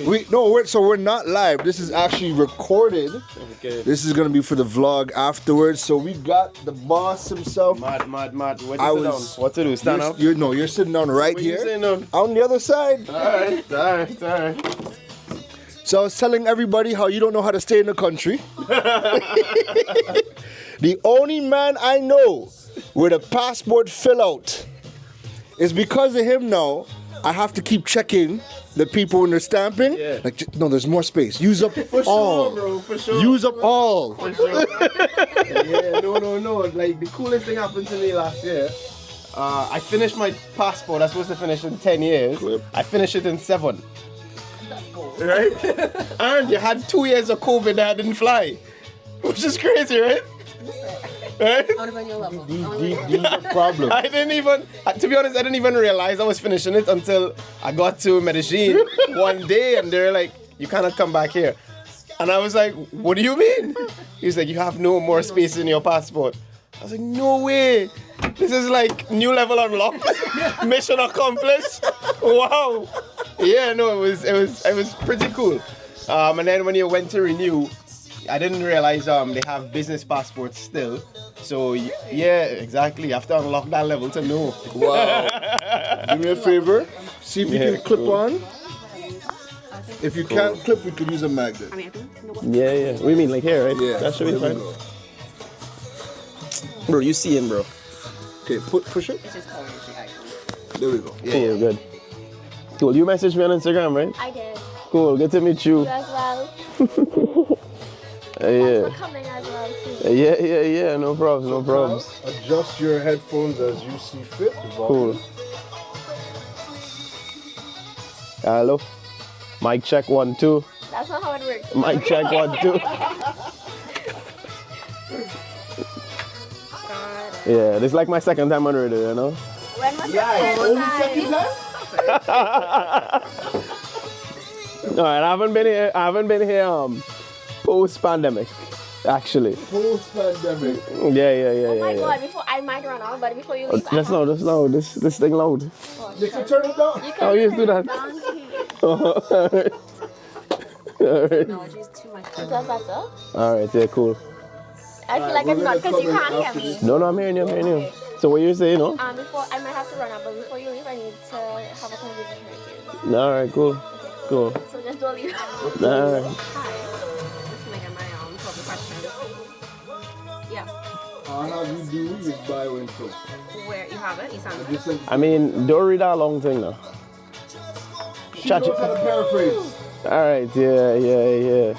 We're not live. This is actually recorded. Okay. This is gonna be for the vlog afterwards. So we got the boss himself. Mad. What to do? What to do? Stand up? You're sitting down right Where here. you sitting down? On the other side. Alright. So I was telling everybody how you don't know how to stay in the country. The only man I know with a passport fill out is because of him now. I have to keep checking the people when they're stamping. Yeah. Like, no, there's more space. Use up For all. sure, bro. For sure. Use up all. For sure. Yeah, no. Like, the coolest thing happened to me last year. I finished my passport. I was supposed to finish in 10 years. Clip. I finished it in 7. Right? And you had 2 years of COVID that I didn't fly. Which is crazy, right? Right? I want to be on your level. These are problems. I didn't even, to be honest, I didn't even realize I was finishing it until I got to Medellin one day and they're like, you cannot come back here. And I was like, what do you mean? He's like, you have no more space in your passport. I was like, no way. This is like new level unlocked. Mission accomplished. Wow. Yeah, no, it was pretty cool. And then when you went to renew, I didn't realize they have business passports still. So yeah, exactly. You have to unlock that level to know. Wow. Do me a favor. See if you can clip on. If you can't clip, we could use a magnet. Yeah. We mean like here, right? Yeah. That should be there we fine. go. Bro, you seeing, bro? Okay, push it. There we go. Yeah. Cool, good. Cool. You messaged me on Instagram, right? I did. Cool. Good to meet you. You as well. Yeah. Thanks for coming as well too. Yeah. No problems. Adjust your headphones as you see fit. Cool. Hello. Mic check 1 2. That's not how it works. Mic check 1 2. Yeah, this is like my second time on radio, you know? When was your first time? Alright, I haven't been here post pandemic, actually. Post-pandemic. Yeah. Oh my god, before I might run out, but before you leave, Just now, this thing loud. Did you turn it down? Oh, you do that. Alright. No, she's too much. Is that better? Alright, yeah, cool. I feel like I'm not because you can't hear me. No, I'm hearing you. Okay. So what you saying, no? Before I might have to run out, but before you leave, I need to have a conversation with you. Alright, cool. Cool. So just don't leave. Alright. Hi. Just making my couple questions. Yeah. All I have you do is bio intro. Where you have it? You sound I just said, I mean, don't read that long thing now. she knows how to paraphrase. Alright, yeah.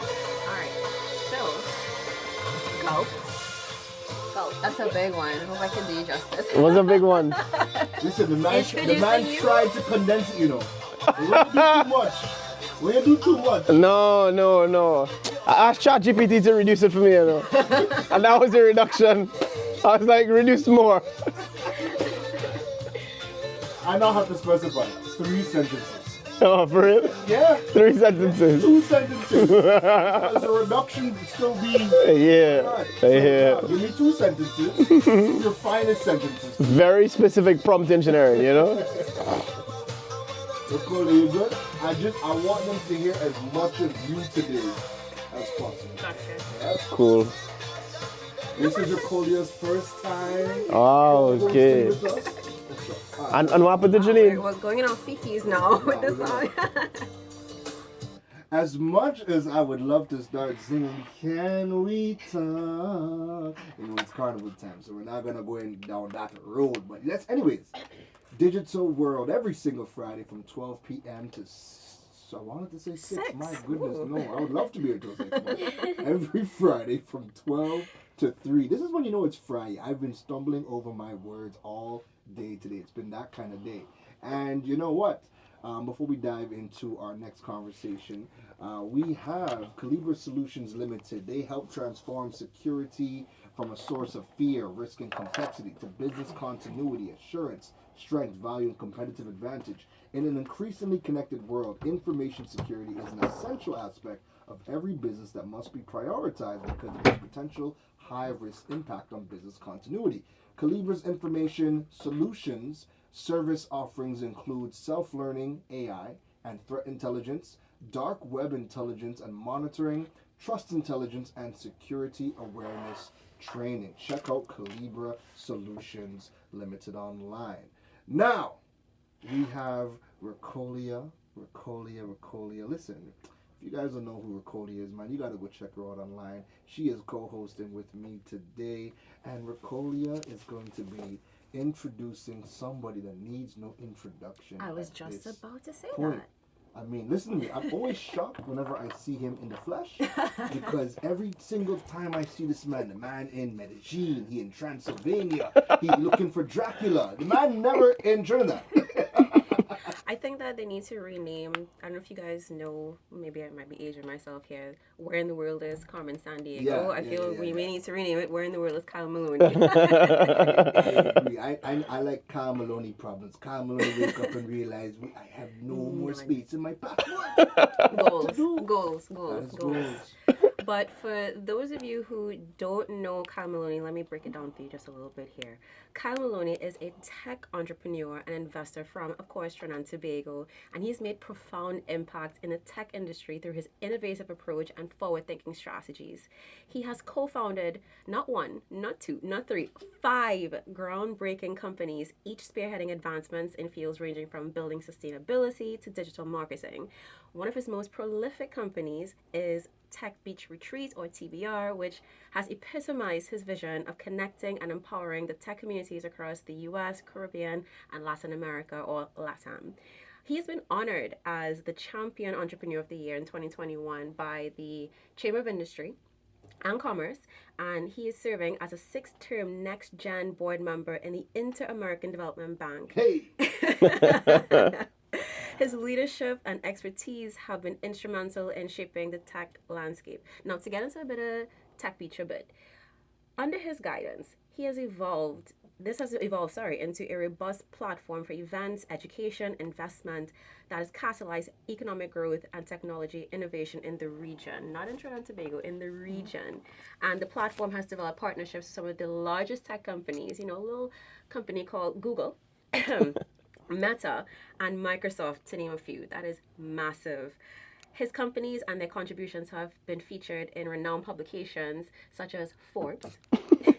Alright. So, gulp. That's a big one. I hope I can do you justice. What's a big one? Listen, the man Introducing you. tried to condense it, you know. We don't do too much. We don't do too much. No. I asked ChatGPT to reduce it for me, you know. And that was the reduction. I was like, reduce more. I now have to specify 3 sentences. Oh, for real? Yeah, 3 sentences. 2 sentences. Because the reduction would still be. Yeah. Right. So, Yeah. give me 2 sentences. Your finest sentences. Very specific prompt engineering, you know? Nicole, you good? I want them to hear as much of you today as possible. Gotcha. Cool. This is Ricolia's first time. Oh, okay. hosting with us. And what happened to Janine? What's going on Fifi's now with this song? As much as I would love to start singing, can we talk? You know, it's carnival time, so we're not gonna go down that road. But anyways, Digital World every single Friday from 12 p.m. to. So I wanted to say 6. My goodness, no, I would love to be here till 6. But every Friday from 12 to 3. This is when you know it's Friday. I've been stumbling over my words all day today. It's been that kind of day. And you know what? Before we dive into our next conversation, we have Calibre Solutions Limited. They help transform security from a source of fear, risk, and complexity to business continuity, assurance, strength, value, and competitive advantage. In an increasingly connected world, information security is an essential aspect of every business that must be prioritized because of its potential high-risk impact on business continuity. Calibre's information solutions service offerings include self-learning, AI, and threat intelligence, dark web intelligence and monitoring, trust intelligence, and security awareness training. Check out Calibra Solutions Limited online. Now, we have Ricolia. Listen, if you guys don't know who Ricolia is, man, you gotta go check her out online. She is co-hosting with me today, and Ricolia is going to be introducing somebody that needs no introduction. I was just about to say point. that. I mean, listen to me. I'm always shocked whenever I see him in the flesh because every single time I see this man, the man in Medellin, he in Transylvania, he looking for Dracula. The man never in Trinidad. I think that they need to rename. I don't know if you guys know. Maybe I might be aging myself here. Where in the world is Carmen San Diego? I feel we may need to rename it. Where in the world is Kyle Maloney? I agree. I like Kyle Maloney problems. Kyle Maloney wake up and realize I have no more space in my passport. Goals. But for those of you who don't know Kyle Maloney, let me break it down for you just a little bit here. Kyle Maloney is a tech entrepreneur and investor from, of course, Trinidad and Tobago, and he's made profound impact in the tech industry through his innovative approach and forward-thinking strategies. He has co-founded not one, not two, not three, 5 groundbreaking companies, each spearheading advancements in fields ranging from building sustainability to digital marketing. One of his most prolific companies is Tech Beach Retreat, or TBR, which has epitomized his vision of connecting and empowering the tech communities across the US, Caribbean, and Latin America, or LATAM. He has been honored as the Champion Entrepreneur of the Year in 2021 by the Chamber of Industry and Commerce, and he is serving as a 6th-term Next Gen board member in the Inter-American Development Bank. Hey! His leadership and expertise have been instrumental in shaping the tech landscape. Now, to get into a bit of Tech Beach a bit, under his guidance, this has evolved into a robust platform for events, education, investment that has catalyzed economic growth and technology innovation in the region, not in Trinidad and Tobago, in the region. And the platform has developed partnerships with some of the largest tech companies, a little company called Google, Meta, and Microsoft, to name a few. That is massive. His companies and their contributions have been featured in renowned publications such as Forbes, the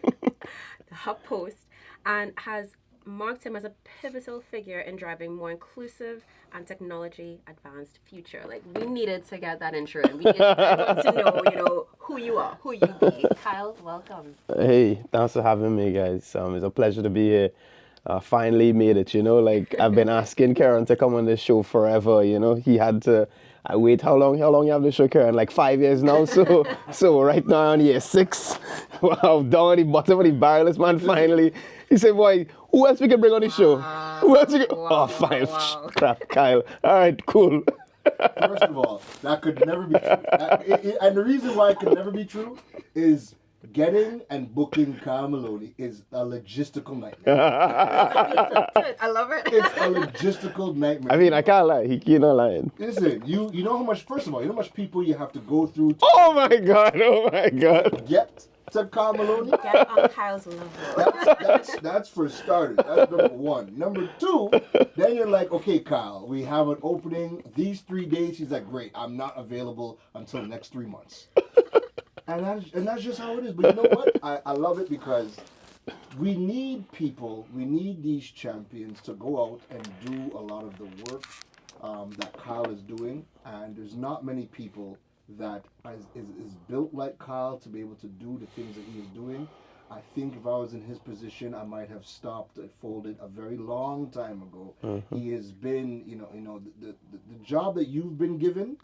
HuffPost, and has marked him as a pivotal figure in driving more inclusive and technology advanced future. Like, we needed to get that intro in. We needed to know, who you are, who you be. Kyle, welcome. Hey, thanks for having me, guys. It's a pleasure to be here. Finally made it, I've been asking Keron to come on this show forever, he had to. I wait, how long you have the show, Keron? Like 5 years now, so right now on year 6. Wow, down at the bottom of the barrel, this man finally. He said, boy, who else we can bring on the show? Who else we can? Fine. Crap, Kyle. All right, cool. First of all, that could never be true. And the reason why it could never be true is getting and booking Kyle Maloney is a logistical nightmare. I love it. It's a logistical nightmare. I mean, I can't lie. He's not lying. Listen, you know how much, first of all, you know how much people you have to go through to Oh my God. get to Kyle Maloney? Get on Kyle's level. That's for starters. That's number 1. Number 2, then you're like, okay, Kyle, we have an opening these 3 days. He's like, great, I'm not available until the next 3 months. And that's just how it is. But you know what? I love it because we need people, we need these champions to go out and do a lot of the work that Kyle is doing. And there's not many people that is built like Kyle to be able to do the things that he is doing. I think if I was in his position, I might have stopped and folded a very long time ago. Mm-hmm. He has been, the job that you've been given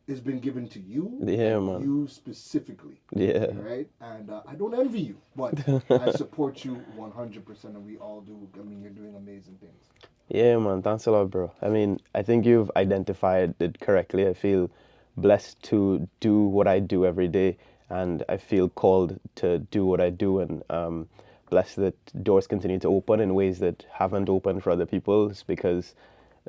has been given to you, man. You specifically. Yeah. Right? And I don't envy you, but I support you 100%, and we all do. I mean, you're doing amazing things. Yeah, man. Thanks a lot, bro. I mean, I think you've identified it correctly. I feel blessed to do what I do every day, and I feel called to do what I do, and blessed that doors continue to open in ways that haven't opened for other people, because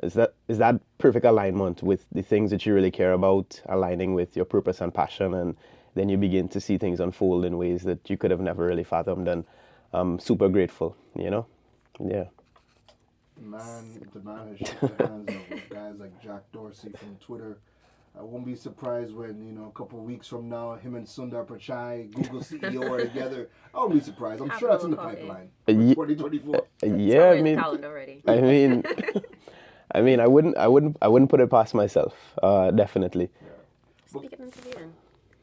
is that perfect alignment with the things that you really care about, aligning with your purpose and passion, and then you begin to see things unfold in ways that you could have never really fathomed. And I'm super grateful, Yeah. The man has shaken hands with guys like Jack Dorsey from Twitter, I won't be surprised when, a couple of weeks from now, him and Sundar Pichai, Google CEO, are together. I won't be surprised. I'm sure that's in the pipeline for 2024. Yeah, I in the mean, calendar already. I wouldn't put it past myself. Definitely. Speaking of interviewing,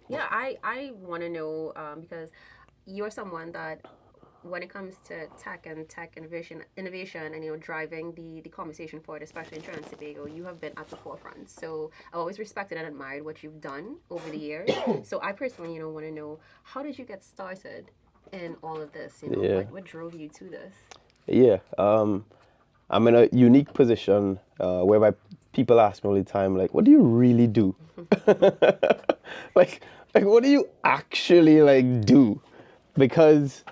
yeah, I want to know because you're someone that when it comes to tech and tech innovation and driving the conversation forward, especially in Trinidad and Tobago, you have been at the forefront. So I always respected and admired what you've done over the years. So I personally want to know, how did you get started in all of this? What drove you to this? Yeah, I'm in a unique position whereby people ask me all the time, like, what do you really do? like what do you actually do? Because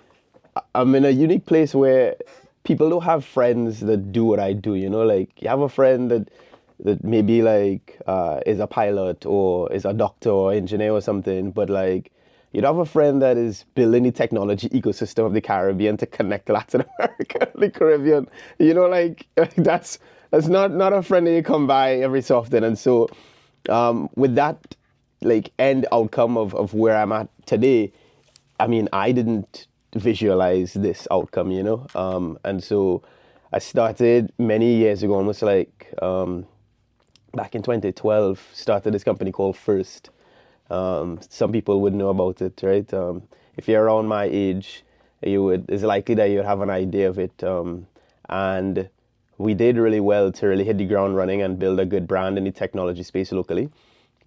I'm in a unique place where people don't have friends that do what I do, like you have a friend that maybe is a pilot or is a doctor or engineer or something, but you'd have a friend that is building the technology ecosystem of the Caribbean to connect Latin America and the Caribbean. That's not a friend that you come by every so often. And so with that end outcome of where I'm at today, I mean, I didn't visualize this outcome, and so I started many years ago, almost back in 2012, started this company called First. Some people would know about it, right? If you're around my age, it's likely that you'd have an idea of it. And we did really well to really hit the ground running and build a good brand in the technology space locally.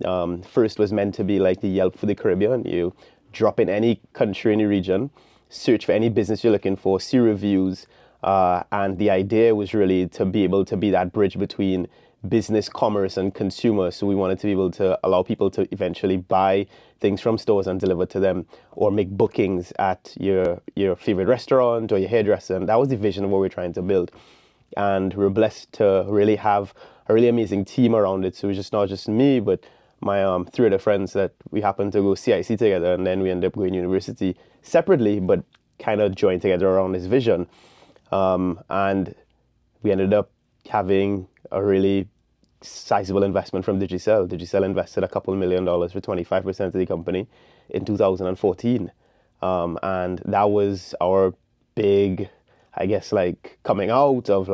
First was meant to be like the Yelp for the Caribbean. You drop in any country in the region, search for any business you're looking for, see reviews, and the idea was really to be able to be that bridge between business, commerce, and consumer. So we wanted to be able to allow people to eventually buy things from stores and deliver to them, or make bookings at your favorite restaurant or your hairdresser. And that was the vision of what we're trying to build. And we're blessed to really have a really amazing team around it. So it's just not just me, but my three other friends that we happened to go CIC together, and then we ended up going to university separately, but kind of joined together around this vision. And we ended up having a really sizable investment from Digicel. Digicel invested $2 million for 25% of the company in 2014. And that was our big, I guess, coming out of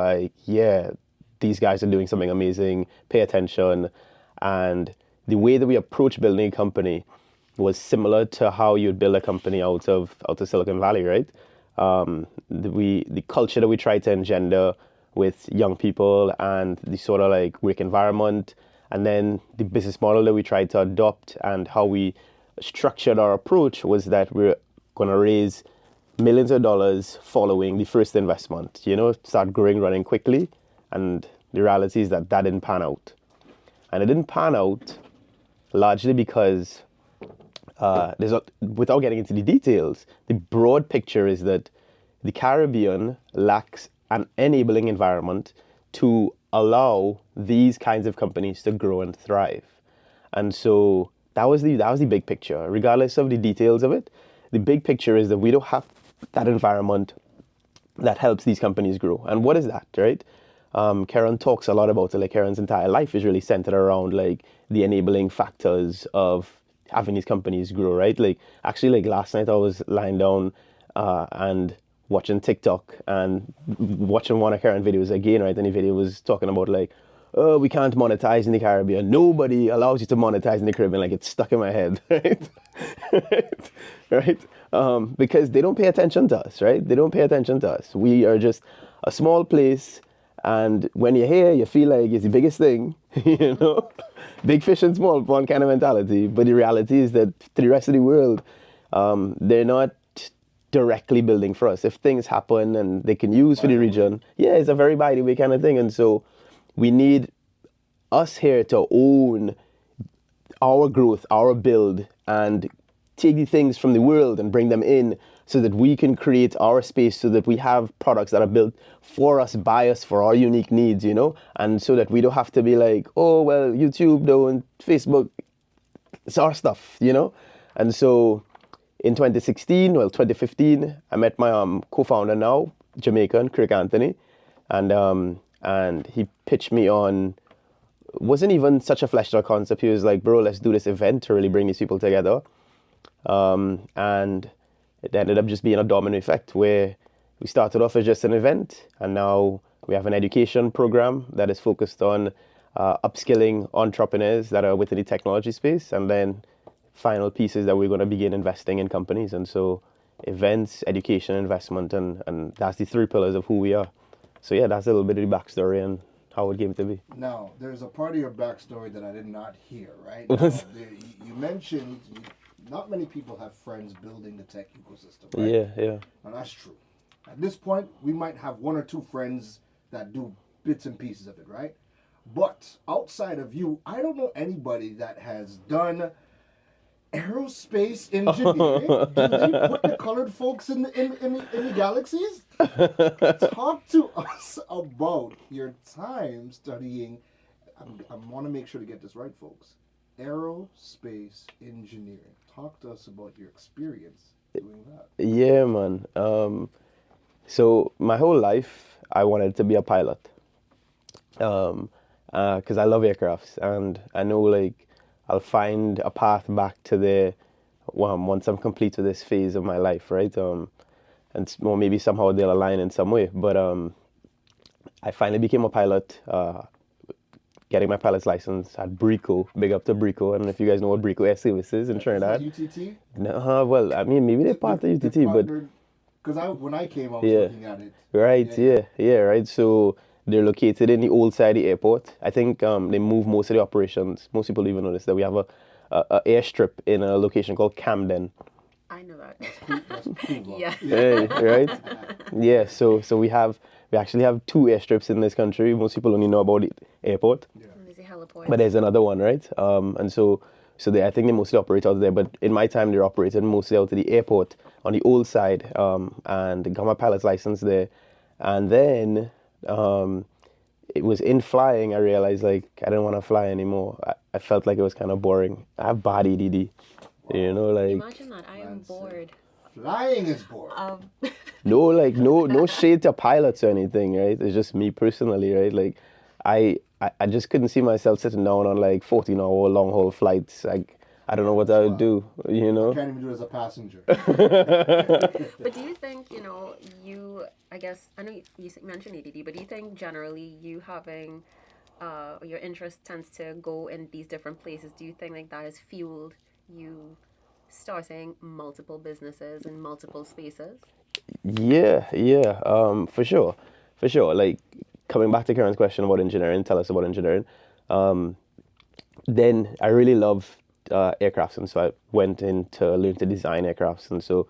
these guys are doing something amazing, pay attention. And the way that we approach building a company was similar to how you'd build a company out of Silicon Valley, right? The culture that we try to engender with young people and the sort of work environment, and then the business model that we tried to adopt and how we structured our approach was that we're going to raise millions of dollars following the first investment, start growing, running quickly. And the reality is that didn't pan out. And it didn't pan out largely because without getting into the details, the broad picture is that the Caribbean lacks an enabling environment to allow these kinds of companies to grow and thrive. And so that was the big picture. Regardless of the details of it, the big picture is that we don't have that environment that helps these companies grow. And what is that, right? Keron talks a lot about it. Keron's entire life is really centered around the enabling factors of having these companies grow, right? Actually, last night I was lying down and watching TikTok and watching one of Keron videos again, right? And the video was talking about oh, we can't monetize in the Caribbean. Nobody allows you to monetize in the Caribbean. It's stuck in my head, right? right? Because they don't pay attention to us, right? They don't pay attention to us. We are just a small place. And when you're here, you feel like it's the biggest thing, big fish in small pond kind of mentality. But the reality is that to the rest of the world, they're not directly building for us. If things happen and they can use for the region, it's a very by the way kind of thing. And so we need us here to own our growth, our build, and take the things from the world and bring them in so that we can create our space, so that we have products that are built for us, by us, for our unique needs, and so that we don't have to be oh, well, YouTube don't, Facebook, it's our stuff, And so in 2015, I met my co-founder now, Jamaican, Kirk-Anthony, and he pitched me on wasn't even such a fleshed out concept. He was like, bro, let's do this event to really bring these people together. And it ended up just being a domino effect where we started off as just an event, and now we have an education program that is focused on upskilling entrepreneurs that are within the technology space, and then final pieces that we're going to begin investing in companies. And so events, education, investment, and that's the three pillars of who we are. So yeah, that's a little bit of the backstory and how it came to be. Now, there's a part of your backstory that I did not hear, right? Now, you mentioned not many people have friends building the tech ecosystem, right? Yeah. And that's true. At this point, we might have one or two friends that do bits and pieces of it, right? But outside of you, I don't know anybody that has done aerospace engineering. Do they put the colored folks in the galaxies? Talk to us about your time studying. I want to make sure to get this right, folks. Aerospace engineering. Talk to us about your experience doing that. Yeah, man. So my whole life, I wanted to be a pilot. Because I love aircrafts, and I know like I'll find a path back to there once I'm complete with this phase of my life, right? And maybe somehow they'll align in some way. But I finally became a pilot, getting my pilot's license at Brico. Big up to Brico. I don't know if you guys know what Brico Air Service is in Trinidad. UTT? No, well, I mean, maybe they're part of UTT, but... Because when I came, I was looking at it. Right, yeah, right. So they're located in the old side of the airport. I think they move most of the operations. Most people even notice that we have a airstrip in a location called Camden. I know that. That's cool. Yeah. Hey, right? Yeah, so we actually have two airstrips in this country. Most people only know about the airport. Yeah. There's a heliport. But there's another one, right? And so I think they mostly operate out there. But in my time, they operated mostly out to the airport on the old side, and got my pilot's license there. And then it was in flying, I realized like I didn't want to fly anymore. I felt like it was kind of boring. I have bad ADD, you know, like. Imagine that. I am bored. Flying is bored. No shade to pilots or anything, right? It's just me personally, right? Like, I just couldn't see myself sitting down on like 14-hour long haul flights. Like, I don't know what I would do, you know? I can't even do it as a passenger. But do you think, I guess, I know you mentioned ADD, but do you think generally you having, your interest tends to go in these different places, do you think like that has fueled you starting multiple businesses in multiple spaces? Yeah, for sure. Like, coming back to Keron's question about engineering, tell us about engineering. Then I really love aircrafts, and so I went in to learn to design aircrafts, and so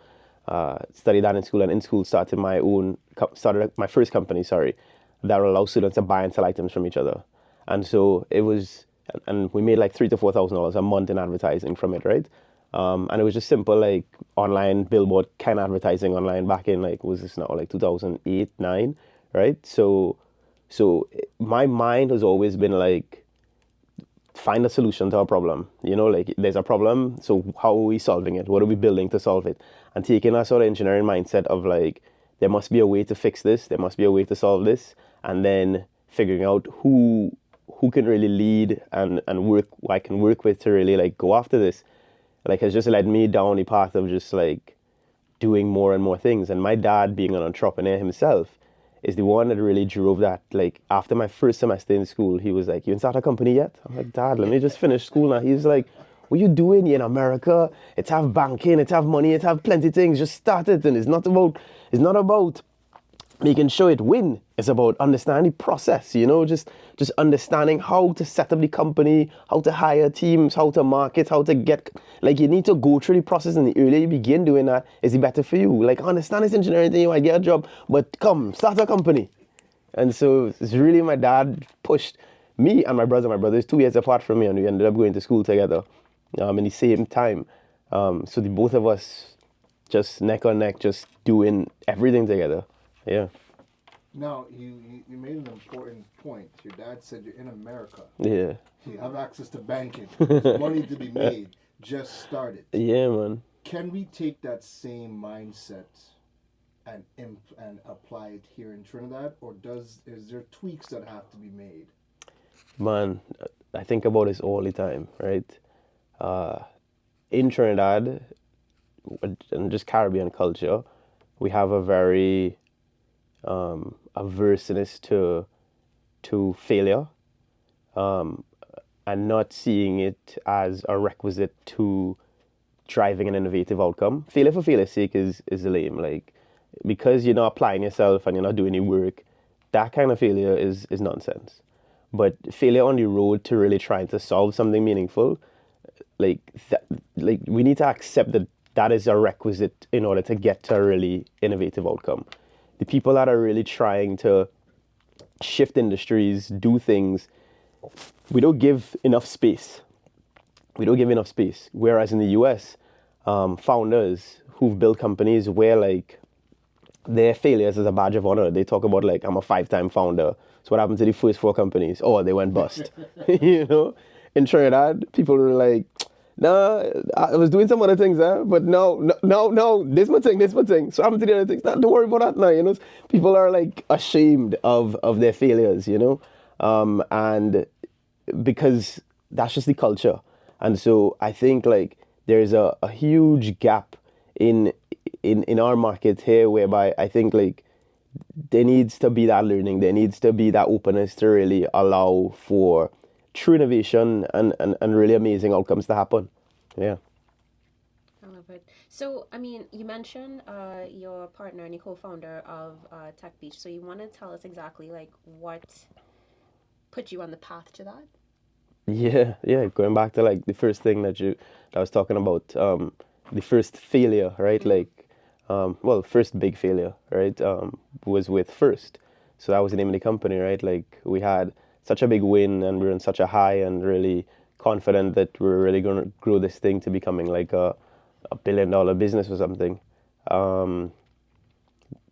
studied that in school. And in school, started my first company, that will allow students to buy and sell items from each other. And so it was, and we made like $3,000 to $4,000 a month in advertising from it, right? And it was just simple, like online billboard kind of advertising online back in like, was this now like 2008, 9, right? So my mind has always been like, find a solution to a problem. Like there's a problem, so how are we solving it? What are we building to solve it? And taking that sort of engineering mindset of like, there must be a way to fix this, there must be a way to solve this, and then figuring out who can really lead and work, who I can work with to really like go after this, like has just led me down the path of just like doing more and more things. And my dad, being an entrepreneur himself, is the one that really drove that. Like after my first semester in school, he was like, "You didn't start a company yet?" I'm like, "Dad, let me just finish school now." He's like, "What you doing? You're in America. It's have banking, it's have money, it's have plenty of things. Just start it." And it's not about making sure it win. It's about understanding the process, just understanding how to set up the company, how to hire teams, how to market, how to get, like you need to go through the process, and the earlier you begin doing that, is it better for you. Like understand this engineering thing, you might get a job, but come, start a company. And so it's really my dad pushed me and my brother. My brother is 2 years apart from me, and we ended up going to school together in the same time. So the both of us just neck on neck, just doing everything together. Yeah. Now, you made an important point. Your dad said you're in America. Yeah. You have access to banking. There's money to be made. Just start it. Yeah, man. Can we take that same mindset and apply it here in Trinidad, or is there tweaks that have to be made? Man, I think about this all the time, right? In Trinidad and just Caribbean culture, we have a very averseness to failure, and not seeing it as a requisite to driving an innovative outcome. Failure for failure's sake is lame. Like, because you're not applying yourself and you're not doing any work, that kind of failure is nonsense. But failure on the road to really trying to solve something meaningful, like that, like we need to accept that that is a requisite in order to get to a really innovative outcome. The people that are really trying to shift industries, do things, we don't give enough space. We don't give enough space. Whereas in the US, founders who've built companies where like their failures is a badge of honor. They talk about like, I'm a 5-time founder. So what happened to the first 4 companies? Oh, they went bust. You know, in Trinidad, people were like, nah, I was doing some other things, but no, this my thing. So what happened to the other things? Nah, don't worry about that now. You know, people are like ashamed of their failures. You know, and because that's just the culture. And so I think like there's a huge gap in our market here, whereby I think like there needs to be that learning, there needs to be that openness to really allow for true innovation and really amazing outcomes to happen. Yeah. I love it. So, I mean, you mentioned your partner and your co-founder of Tech Beach. So you want to tell us exactly like what put you on the path to that? Yeah. Going back to like the first thing that I was talking about, the first failure, right? Like, first big failure, right? Was with First. So that was the name of the company, right? Like we had such a big win and we were on such a high and really confident that we were really going to grow this thing to becoming like a $1 billion business or something.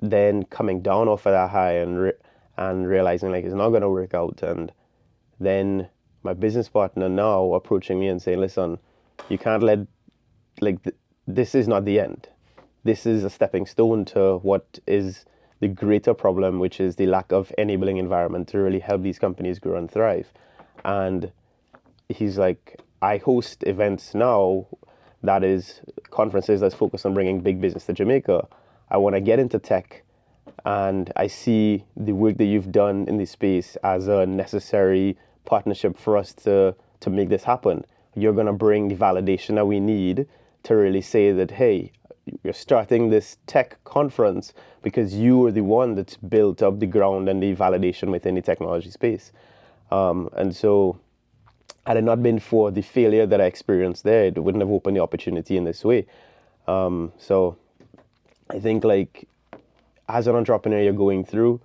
Then coming down off of that high and realizing like it's not going to work out, and then my business partner now approaching me and saying, listen, you can't let, like, this is not the end. This is a stepping stone to what is the greater problem, which is the lack of enabling environment to really help these companies grow and thrive. And he's like, I host events now that is conferences that's focused on bringing big business to Jamaica. I want to get into tech, and I see the work that you've done in this space as a necessary partnership for us to make this happen. You're going to bring the validation that we need to really say that, hey, you're starting this tech conference because you are the one that's built up the ground and the validation within the technology space. And so had it not been for the failure that I experienced there, it wouldn't have opened the opportunity in this way. So I think like as an entrepreneur you're going through,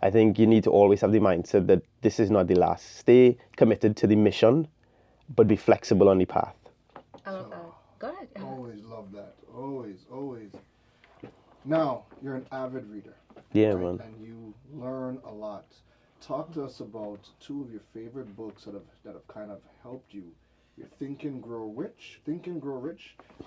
I think you need to always have the mindset that this is not the last. Stay committed to the mission, but be flexible on the path. I love that. Go ahead. Always love that. Always. Now, you're an avid reader. Yeah, right? man. And you learn a lot. Talk to us about 2 of your favorite books that have kind of helped you. Your Think and Grow Rich,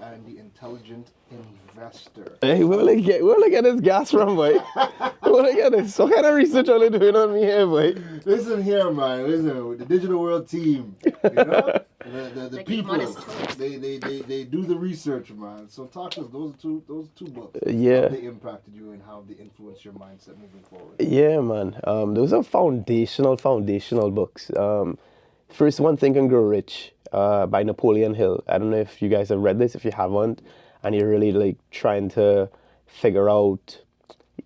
and The Intelligent Investor. Hey, where will I get this gas from, boy? Where I get this? What kind of research are they doing on me here, boy? Listen here, man. Listen, the Digital World team, you know? the Like people, honest. they do the research, man. So talk to us, those two books. Yeah. How they impacted you and how they influenced your mindset moving forward. Yeah, man. Those are foundational books. First one, Think and Grow Rich, by Napoleon Hill. I don't know if you guys have read this. If you haven't, and you're really like trying to figure out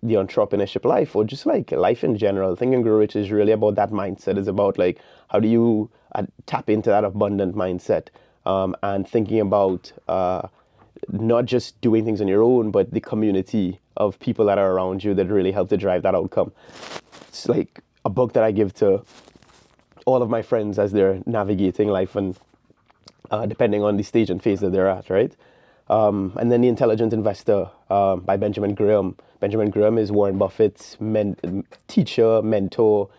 the entrepreneurship life or just like life in general, Think and Grow Rich is really about that mindset. It's about like how do you tap into that abundant mindset, and thinking about not just doing things on your own, but the community of people that are around you that really help to drive that outcome. It's like a book that I give to all of my friends as they're navigating life and depending on the stage and phase that they're at, right? And then The Intelligent Investor by Benjamin Graham. Benjamin Graham is Warren Buffett's teacher, mentor.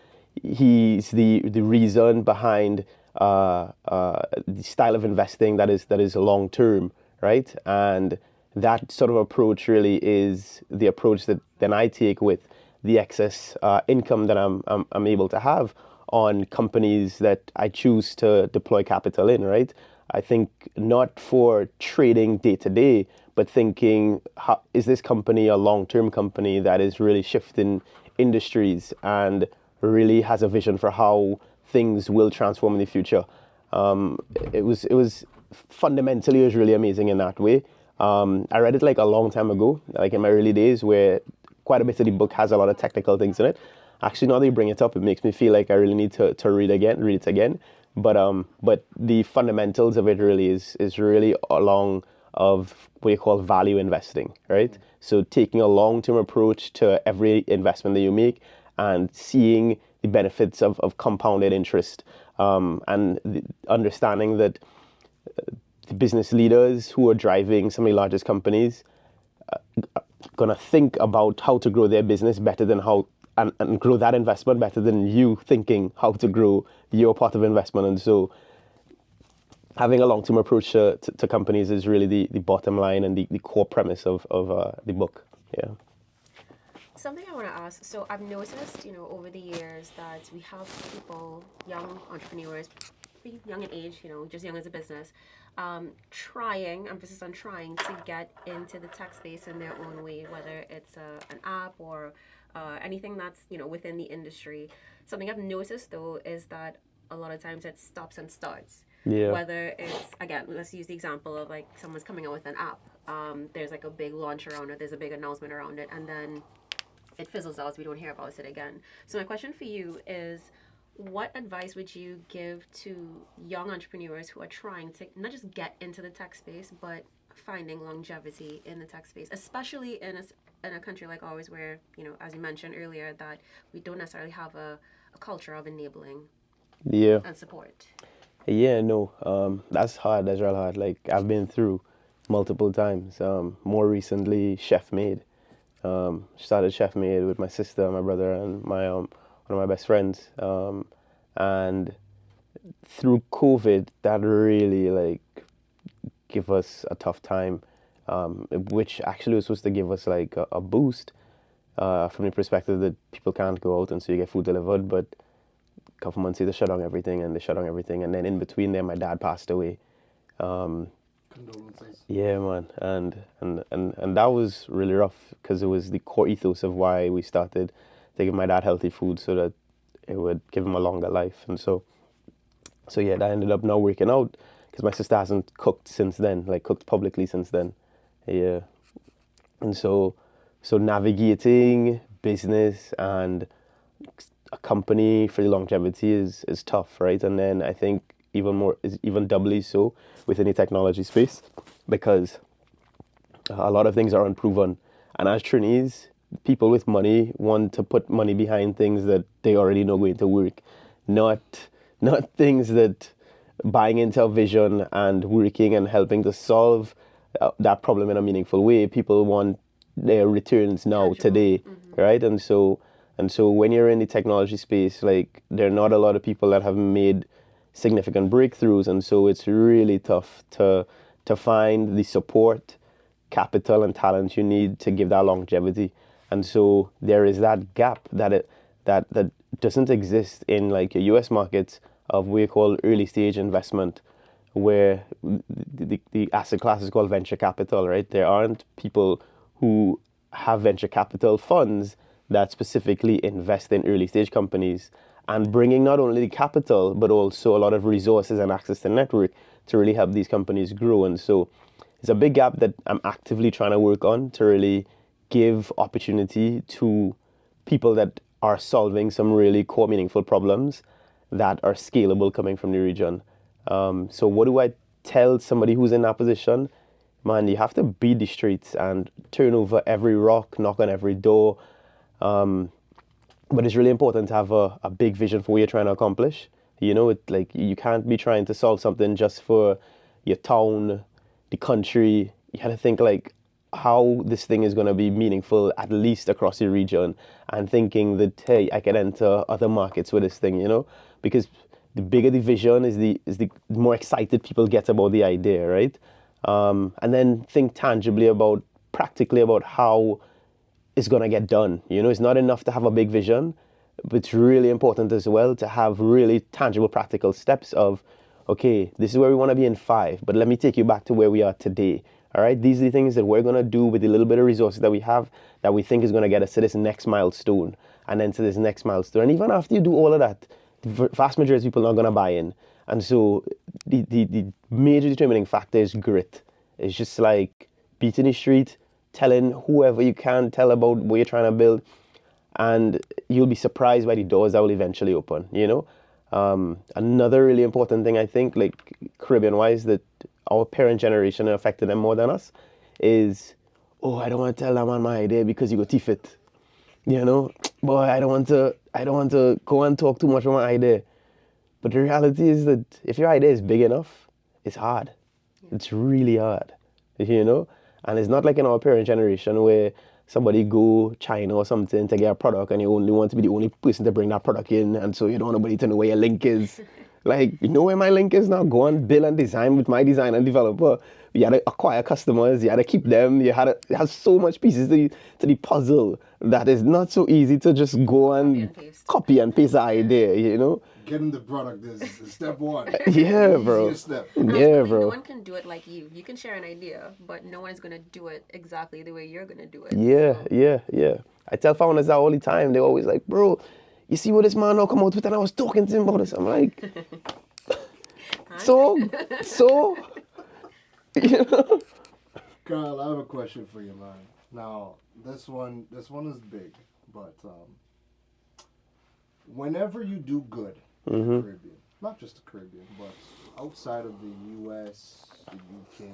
He's the reason behind the style of investing that is long term, right? And that sort of approach really is the approach that then I take with the excess income that I'm able to have on companies that I choose to deploy capital in, right? I think not for trading day to day, but thinking, how, is this company a long-term company that is really shifting industries and really has a vision for how things will transform in the future? It was fundamentally, it was really amazing in that way. I read it like a long time ago, like in my early days, where quite a bit of the book has a lot of technical things in it. Actually, now that you bring it up, it makes me feel like I really need to read it again. But the fundamentals of it really is really along of what you call value investing, right? So taking a long-term approach to every investment that you make and seeing the benefits of compounded interest, and understanding that the business leaders who are driving some of the largest companies are going to think about how to grow their business better than how and grow that investment better than you thinking how to grow your part of investment. And so having a long-term approach to companies is really the bottom line and the core premise of the book. Yeah. Something I want to ask. So I've noticed, over the years that we have people, young entrepreneurs, pretty young in age, just young as a business, emphasis on trying to get into the tech space in their own way, whether it's an app or anything that's, within the industry. Something I've noticed, though, is that a lot of times it stops and starts. Yeah. Whether it's, again, let's use the example of like someone's coming out with an app. There's like a big launch around it, there's a big announcement around it, and then it fizzles out, so we don't hear about it again. So my question for you is, what advice would you give to young entrepreneurs who are trying to not just get into the tech space, but finding longevity in the tech space, especially in a country like ours where, as you mentioned earlier, that we don't necessarily have a culture of enabling and support? Yeah, no, that's hard. That's real hard. Like, I've been through multiple times. More recently, Chef Made. Started Chef Made with my sister, my brother, and my one of my best friends. And through COVID, that really like give us a tough time, which actually was supposed to give us like a boost, from the perspective that people can't go out and so you get food delivered. But a couple months later, they shut down everything, and then in between there, my dad passed away. Condolences. Yeah, man, and that was really rough because it was the core ethos of why we started to give my dad healthy food so that it would give him a longer life. And so yeah, that ended up not working out because my sister hasn't cooked since then, like cooked publicly since then. Yeah, and so navigating business and a company for the longevity is tough, right? And then I think even doubly so within the technology space because a lot of things are unproven. And as trainees, people with money want to put money behind things that they already know going to work, not things that buying into a vision and working and helping to solve that problem in a meaningful way. People want their returns now, today, right? And so when you're in the technology space, like there are not a lot of people that have made significant breakthroughs, and so it's really tough to find the support, capital, and talent you need to give that longevity. And so there is that gap that doesn't exist in like your US markets of what we call early stage investment, where the asset class is called venture capital, right? There aren't people who have venture capital funds that specifically invest in early stage companies and bringing not only the capital, but also a lot of resources and access to network to really help these companies grow. And so it's a big gap that I'm actively trying to work on to really give opportunity to people that are solving some really core meaningful problems that are scalable coming from the region. So what do I tell somebody who's in that position? Man, you have to beat the streets and turn over every rock, knock on every door. But it's really important to have a big vision for what you're trying to accomplish. Like you can't be trying to solve something just for your town, the country. You have to think like how this thing is going to be meaningful, at least across your region, and thinking that, hey, I can enter other markets with this thing, because the bigger the vision is the more excited people get about the idea, right? And then think practically about how it's going to get done. It's not enough to have a big vision. But it's really important as well to have really tangible, practical steps of, okay, this is where we want to be in 5, but let me take you back to where we are today. All right, these are the things that we're going to do with the little bit of resources that we have that we think is going to get us to this next milestone and then to this next milestone. And even after you do all of that, the vast majority of people are not going to buy in. And so the major determining factor is grit. It's just like beating the street, telling whoever you can tell about what you're trying to build, and you'll be surprised by the doors that will eventually open, you know? Another really important thing, I think, like Caribbean-wise, that our parent generation affected them more than us, is, oh, I don't want to tell that man my idea because you go teeth it. You know? Boy, I don't want to go and talk too much about my idea. But the reality is that if your idea is big enough, it's hard. It's really hard, you know? And it's not like in our parent generation where somebody go China or something to get a product and you only want to be the only person to bring that product in, and so you don't want nobody to know where your link is. Like, you know where my link is now? Go and build and design with my design and developer. You had to acquire customers, you had to keep them, you have so much pieces to the puzzle that is not so easy to just go and copy and paste the idea, you know? Getting the product is step one. Yeah, bro. Step. Yeah, bro. No one can do it like you. You can share an idea, but no one is going to do it exactly the way you're going to do it. Yeah, So, yeah. I tell founders that all the time. They're always like, bro, you see what this man now come out with, and I was talking to him about this. I'm like, so, you know? Kyle, I have a question for you, man. Now, this one is big, but whenever you do good in the Caribbean, not just the Caribbean, but outside of the U.S., the U.K.,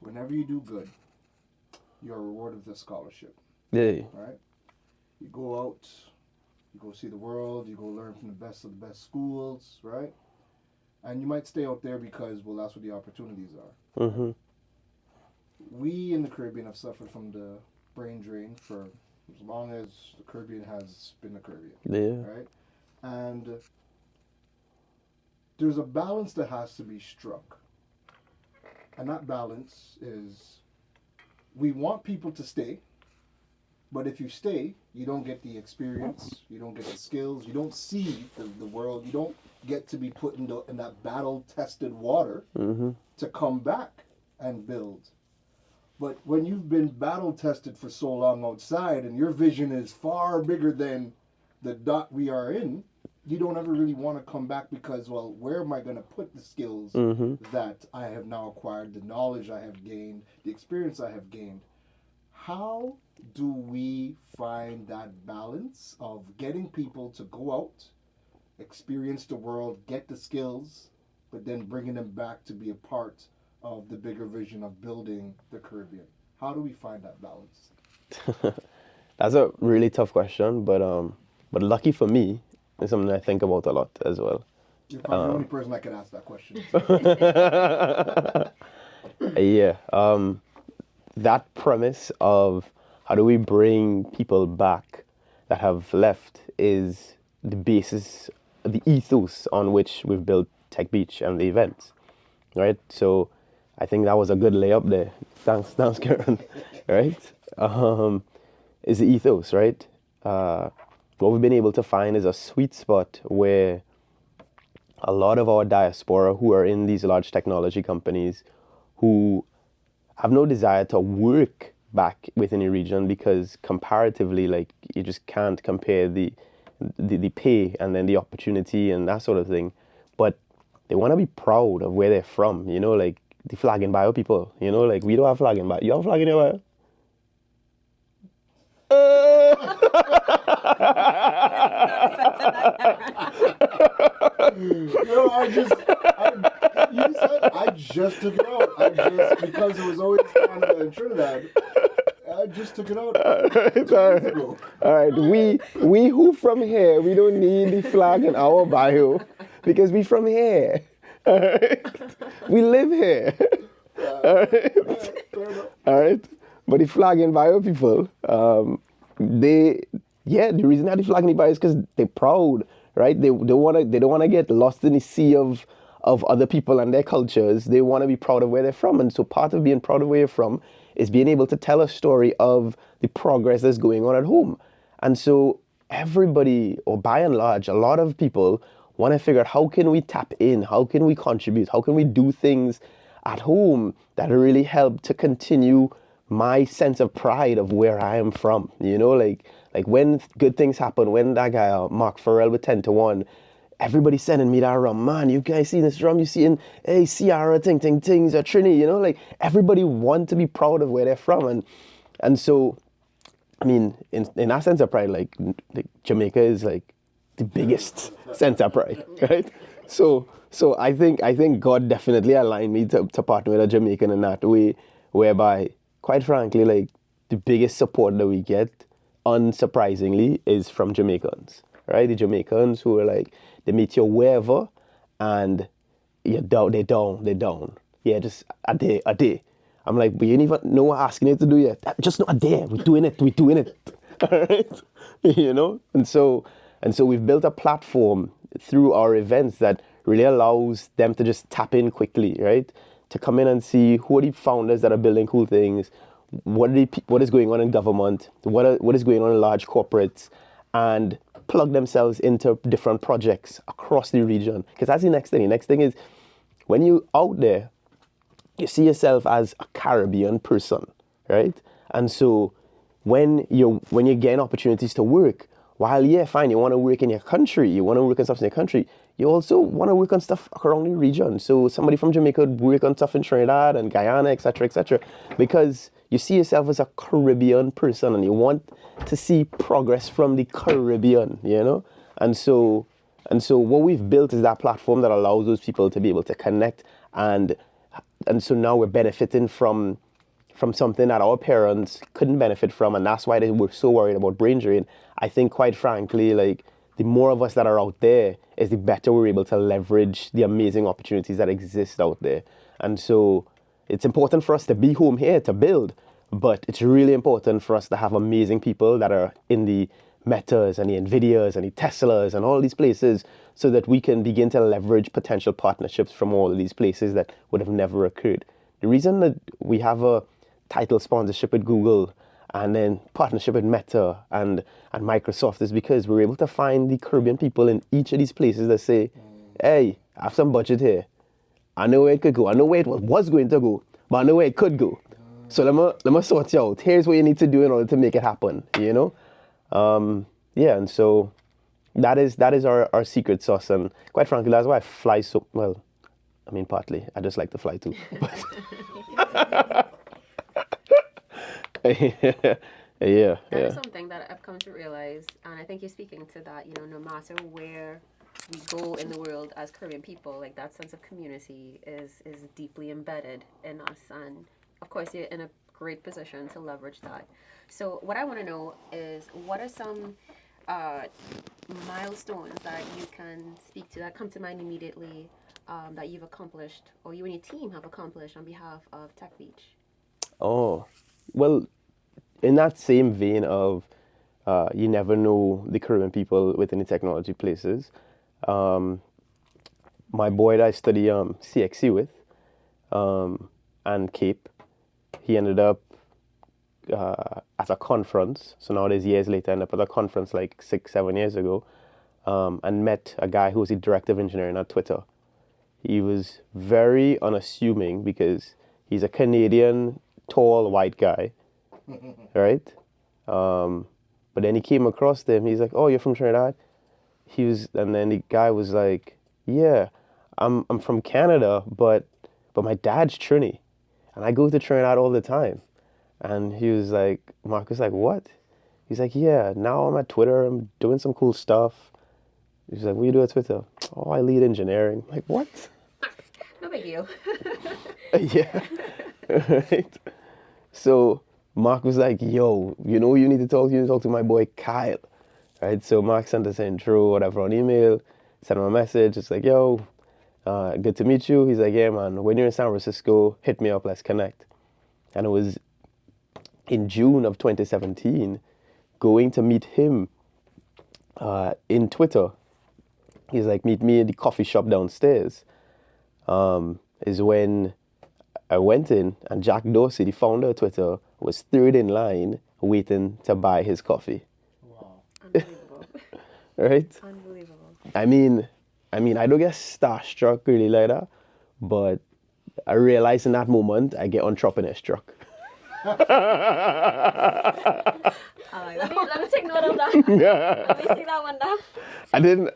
whenever you do good, you're rewarded with a scholarship. Yeah. Right? You go out, you go see the world, you go learn from the best of the best schools, right? And you might stay out there because, well, that's where the opportunities are. Mm-hmm. We in the Caribbean have suffered from the brain drain for as long as the Caribbean has been the Caribbean. Yeah. Right? And there's a balance that has to be struck. And that balance is, we want people to stay, but if you stay, you don't get the experience, you don't get the skills, you don't see the world, you don't get to be put in that battle-tested water to come back and build. But when you've been battle-tested for so long outside and your vision is far bigger than the dot we are in, you don't ever really want to come back because, well, where am I going to put the skills that I have now acquired, the knowledge I have gained, the experience I have gained? How do we find that balance of getting people to go out, experience the world, get the skills, but then bringing them back to be a part of the bigger vision of building the Caribbean? How do we find that balance? That's a really tough question, but lucky for me, it's something I think about a lot as well. You're probably the only person that can ask that question. Yeah. That premise of how do we bring people back that have left is the basis, the ethos on which we've built Tech Beach and the events, right? So I think that was a good layup there. Thanks, Keron. Right? Is the ethos, right? What we've been able to find is a sweet spot where a lot of our diaspora who are in these large technology companies who have no desire to work back within a region because comparatively, like, you just can't compare the pay and then the opportunity and that sort of thing. But they want to be proud of where they're from, you know, like the flag and bio people, you know, like we don't have flag and bio. You have a flag in your bio? No, I just took it out. Because it was always Canada and Trinidad, I just took it out. All right. We who from here, we don't need the flag in our bio because we from here. All right. We live here. All right. But the flag in bio people, the reason that they flag in the bio is because they're proud, right? They don't want to get lost in the sea of other people and their cultures. They want to be proud of where they're from. And so part of being proud of where you're from is being able to tell a story of the progress that's going on at home. And so everybody, or by and large, a lot of people want to figure out how can we tap in, how can we contribute, how can we do things at home that really help to continue my sense of pride of where I am from. Like when good things happen, when that guy Mark Farrell with 10-1, everybody sending me that rum, man, you guys see this rum, you seeing, hey, Ciara, ting, tings, or Trini, like everybody want to be proud of where they're from. And so, I mean, in that sense of pride, like Jamaica is like the biggest sense of pride, right? So I think God definitely aligned me to partner with a Jamaican in that way, whereby, quite frankly, like the biggest support that we get, unsurprisingly, is from Jamaicans, right? The Jamaicans who are like, they meet you wherever, and you're down, they're down. Yeah, just a day. I'm like, but you ain't even know what asking you to do yet. Just not a day. We're doing it. All right? And so we've built a platform through our events that really allows them to just tap in quickly, right? To come in and see who are the founders that are building cool things, what is going on in government, what is going on in large corporates, and plug themselves into different projects across the region. Because that's the next thing. The next thing is, when you're out there, you see yourself as a Caribbean person, right? And so when you're getting opportunities to work, while, yeah, fine, you want to work in your country, you want to work on stuff in your country, you also want to work on stuff around the region. So somebody from Jamaica would work on stuff in Trinidad and Guyana, etc., because you see yourself as a Caribbean person and you want to see progress from the Caribbean, And so what we've built is that platform that allows those people to be able to connect, and so now we're benefiting from something that our parents couldn't benefit from, and that's why they were so worried about brain drain. I think, quite frankly, like, the more of us that are out there is the better we're able to leverage the amazing opportunities that exist out there. And so it's important for us to be home here to build, but it's really important for us to have amazing people that are in the Metas and the Nvidias and the Teslas and all these places, so that we can begin to leverage potential partnerships from all of these places that would have never occurred. The reason that we have a title sponsorship with Google and then partnership with Meta and Microsoft is because we're able to find the Caribbean people in each of these places that say, hey, I have some budget here. I know where it could go. I know where it was going to go, but I know where it could go. So let me sort you out. Here's what you need to do in order to make it happen, and so that is our secret sauce, and quite frankly, that's why I fly so well. I mean, partly, I just like to fly too. Yeah. That is something that I've come to realize, and I think you're speaking to that, no matter where we go in the world as Caribbean people, like, that sense of community is deeply embedded in us, and of course you're in a great position to leverage that. So what I want to know is, what are some milestones that you can speak to that come to mind immediately, that you've accomplished, or you and your team have accomplished on behalf of Tech Beach? Oh, well, in that same vein of you never know the Caribbean people within the technology places, my boy that I study CXC with, and Cape, he ended up at a conference. So nowadays, years later, ended up at a conference like 6-7 years ago, and met a guy who was the director of engineering at Twitter. He was very unassuming because he's a Canadian, tall, white guy, right? But then he came across them. He's like, "Oh, you're from Trinidad?" And then the guy was like, "Yeah, I'm from Canada, but my dad's Trini, and I go to Trinidad all the time." And he was like, Mark was like, "What?" He's like, "Yeah, now I'm at Twitter. I'm doing some cool stuff." He's like, "What do you do at Twitter?" "Oh, I lead engineering." I'm like, "What?" No big deal. Yeah. Right. So Mark was like, "Yo, you need to talk to my boy Kyle." Right. So Mark sent us an intro, whatever, on email, sent him a message. It's like, "Yo, good to meet you." He's like, "Yeah, man, when you're in San Francisco, hit me up, let's connect." And it was in June of 2017, going to meet him in Twitter. He's like, "Meet me in the coffee shop downstairs." Is when I went in, and Jack Dorsey, the founder of Twitter, was third in line waiting to buy his coffee. Wow. Unbelievable. right? Unbelievable. I mean, I don't get starstruck really like that, but I realize in that moment I get entrepreneur struck. Let me take note of that. Let me take that one down. I didn't,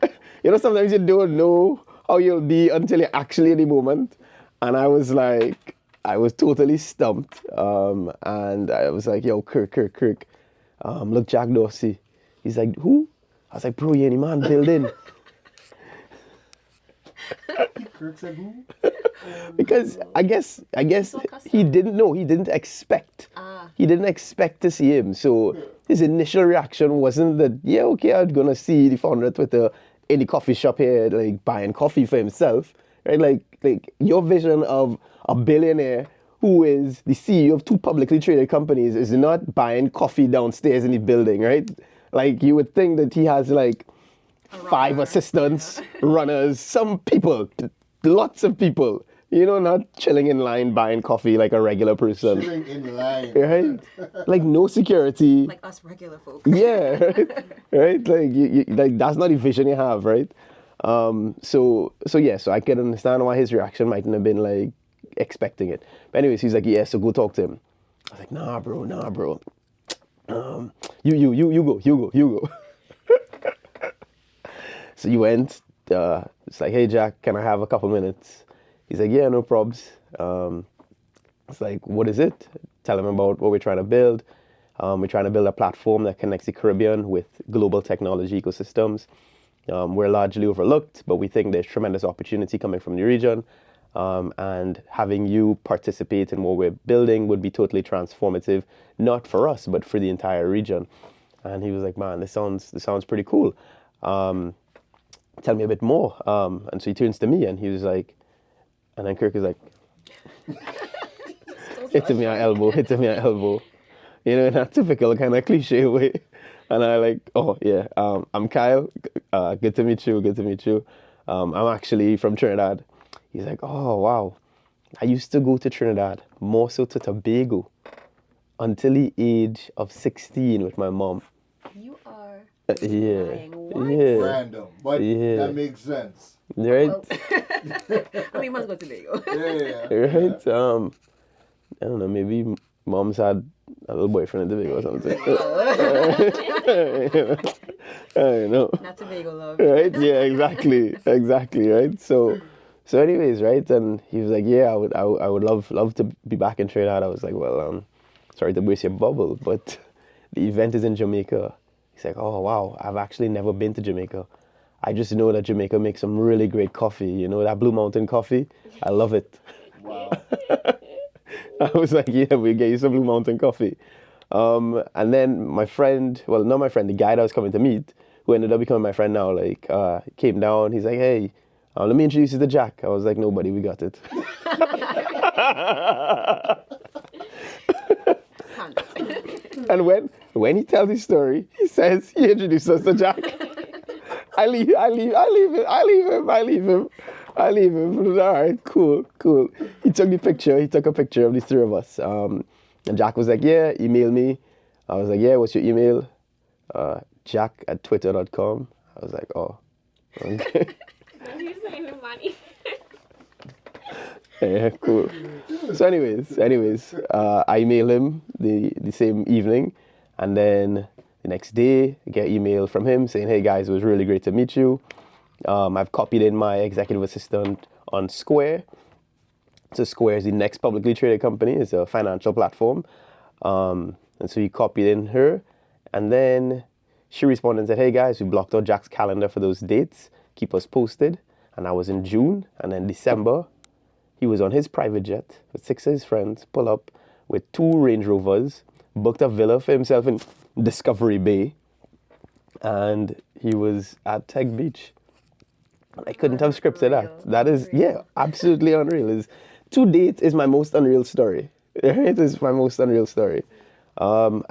sometimes you don't know how you'll be until you're actually in the moment. And I was totally stumped. And I was like, yo, Kirk. Look, Jack Dorsey. He's like, who? I was like, bro, you any man building. Kirk said who? Because I guess he didn't know. He didn't expect. He didn't expect to see him. So his initial reaction wasn't that, yeah, okay, I'm gonna see the founder of Twitter in the coffee shop here, like buying coffee for himself, right? Like your vision of a billionaire who is the CEO of 2 publicly traded companies is not buying coffee downstairs in the building, right? Like you would think that he has like 5 assistants, runners, some people, lots of people, not chilling in line buying coffee like a regular person. Chilling in line. Right? Like no security. Like us regular folk. Yeah, right? Like, like that's not the vision you have, right? So I can understand why his reaction mightn't have been like expecting it. But anyways, he's like, yeah, so go talk to him. I was like, nah, bro. You go. So you went, it's like, hey, Jack, can I have a couple minutes? He's like, yeah, no probs. It's like, what is it? Tell him about what we're trying to build. We're trying to build a platform that connects the Caribbean with global technology ecosystems. We're largely overlooked, but we think there's tremendous opportunity coming from the region. And having you participate in what we're building would be totally transformative, not for us, but for the entire region. And he was like, man, this sounds pretty cool. Tell me a bit more. And so he turns to me and he was like, and then Kirk is like, hitting me on elbow, in that typical kind of cliche way. And I like, oh yeah, I'm Kyle, good to meet you. I'm actually from Trinidad. He's like, oh wow, I used to go to Trinidad, more so to Tobago, until the age of 16 with my mom. You are Yeah. Random, but that makes sense. Right? Well, I mean, must go to Lego. Yeah. Right? I don't know, maybe mom's had a little boyfriend in Tobago or something. I don't know. Not Tobago love. Right? Yeah, exactly, right? So anyways, right? And he was like, yeah, I would love to be back in Trinidad. I was like, well, sorry to burst your bubble, but the event is in Jamaica. He's like, oh wow, I've actually never been to Jamaica. I just know that Jamaica makes some really great coffee. That Blue Mountain coffee? I love it. Wow. I was like, yeah, we'll get you some Blue Mountain coffee. And then my friend, well, not my friend, the guy that I was coming to meet, who ended up becoming my friend now, came down. He's like, hey, let me introduce you to Jack. I was like, no, buddy, we got it. And when he tells his story, he says he introduced us to Jack. I leave him. All right, cool. He took a picture of the 3 of us. And Jack was like, yeah, email me. I was like, yeah, what's your email? jack@twitter.com. I was like, oh, okay. You're saving money. Yeah, cool. So anyways, I emailed him the same evening, and then the next day I get email from him saying, hey guys, it was really great to meet you. I've copied in my executive assistant on Square. So Square is the next publicly traded company. It's a financial platform. And so he copied in her, and then she responded and said, hey guys, we blocked out Jack's calendar for those dates. Keep us posted. And that was in June, and then December, he was on his private jet with 6 of his friends, pull up with 2 Range Rovers, booked a villa for himself in Discovery Bay, and he was at Tech Beach. I couldn't have scripted that. That is, yeah, absolutely unreal. To date is my most unreal story. It is my most unreal story. And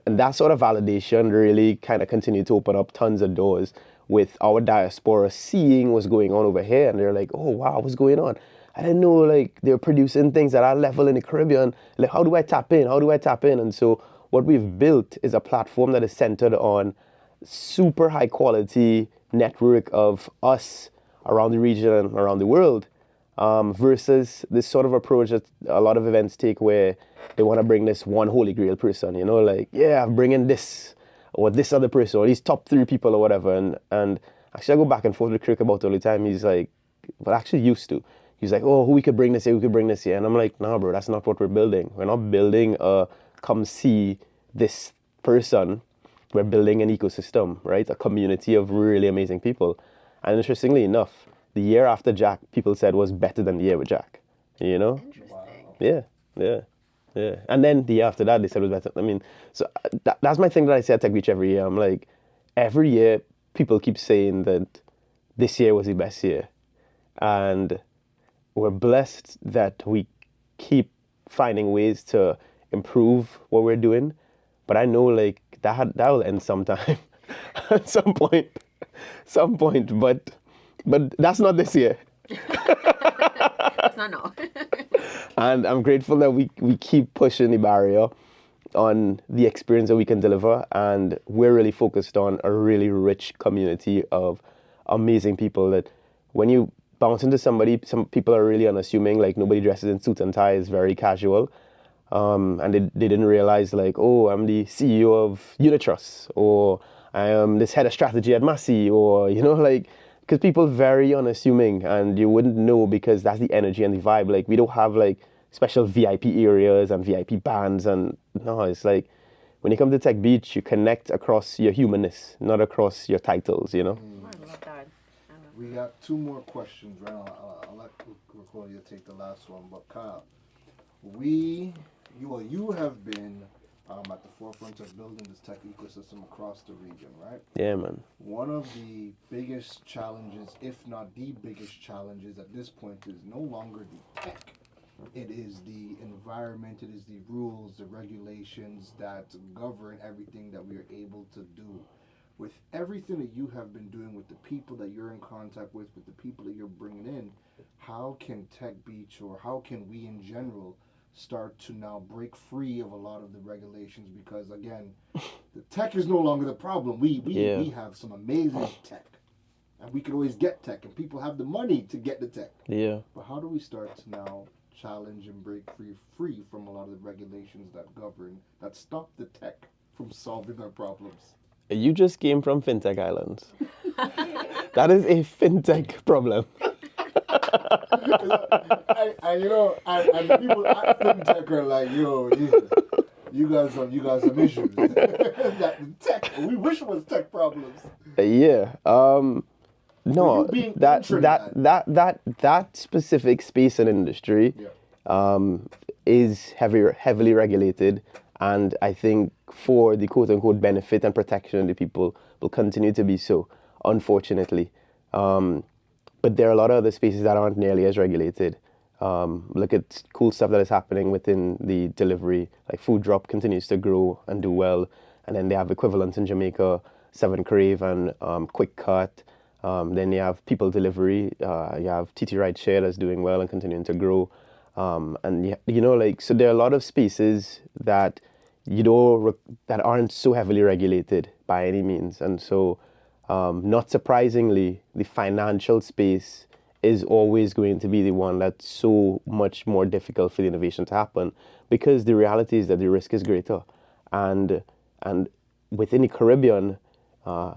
that sort of validation really kind of continued to open up tons of doors with our diaspora seeing what's going on over here, and they're like, oh wow, what's going on? I didn't know they're producing things at our level in the Caribbean. Like, how do I tap in? And so what we've built is a platform that is centered on super high quality network of us around the region and around the world, versus this sort of approach that a lot of events take where they want to bring this one holy grail person, you know, like, yeah, I'm bringing this or this other person or these top 3 people or whatever. And actually I go back and forth with Kirk about it all the time. He's like, but actually used to. He's like, oh, who we could bring this here, who could bring this here. And I'm like, nah, bro, that's not what we're building. We're not building a come see this person. We're building an ecosystem, right? A community of really amazing people. And interestingly enough, the year after Jack, people said was better than the year with Jack, you know? Interesting. Yeah. And then the year after that, they said it was better. I mean, so that's my thing that I say at Tech Beach every year. I'm like, every year, people keep saying that this year was the best year. And we're blessed that we keep finding ways to improve what we're doing. But I know, like, that will end sometime, at some point. But that's not this year. It's not no. And I'm grateful that we keep pushing the barrier on the experience that we can deliver. And we're really focused on a really rich community of amazing people that when you bounce into somebody, some people are really unassuming, like nobody dresses in suit and tie, is very casual. And they didn't realize, like, oh, I'm the CEO of Unitrust, or I am this head of strategy at Massey, or, you know, like, because people are very unassuming and you wouldn't know because that's the energy and the vibe. Like, we don't have like special VIP areas and VIP bands, and no, it's like when you come to Tech Beach, you connect across your humanness, not across your titles, you know? I love that. We got 2 more questions, right? I'll let Cordelia take the last one. But Kyle, you have been at the forefront of building this tech ecosystem across the region, right? Yeah, man. One of the biggest challenges, if not the biggest challenges at this point, is no longer the tech. It is the environment, it is the rules, the regulations that govern everything that we are able to do. With everything that you have been doing, with the people that you're in contact with the people that you're bringing in, how can Tech Beach, or how can we in general, start to now break free of a lot of the regulations? Because again, the tech is no longer the problem. We have some amazing tech, and we can always get tech, and people have the money to get the tech. Yeah. But how do we start to now challenge and break free from a lot of the regulations that stop the tech from solving our problems? You just came from FinTech Islands. That is a FinTech problem. And the people at FinTech are like, yo, you got some issues. That tech, we wish it was tech problems. Yeah. No, that specific space and industry is heavily regulated, and I think for the quote unquote benefit and protection of the people will continue to be so, unfortunately. But there are a lot of other spaces that aren't nearly as regulated. Look at cool stuff that is happening within the delivery. Like Food Drop continues to grow and do well, and then they have equivalents in Jamaica, Seven Crave and Quick Cut. Then you have people delivery. You have TT Ride Share that's doing well and continuing to grow. And you know, like, so there are a lot of spaces that that aren't so heavily regulated by any means, and so not surprisingly, the financial space is always going to be the one that's so much more difficult for the innovation to happen, because the reality is that the risk is greater, and within the Caribbean, I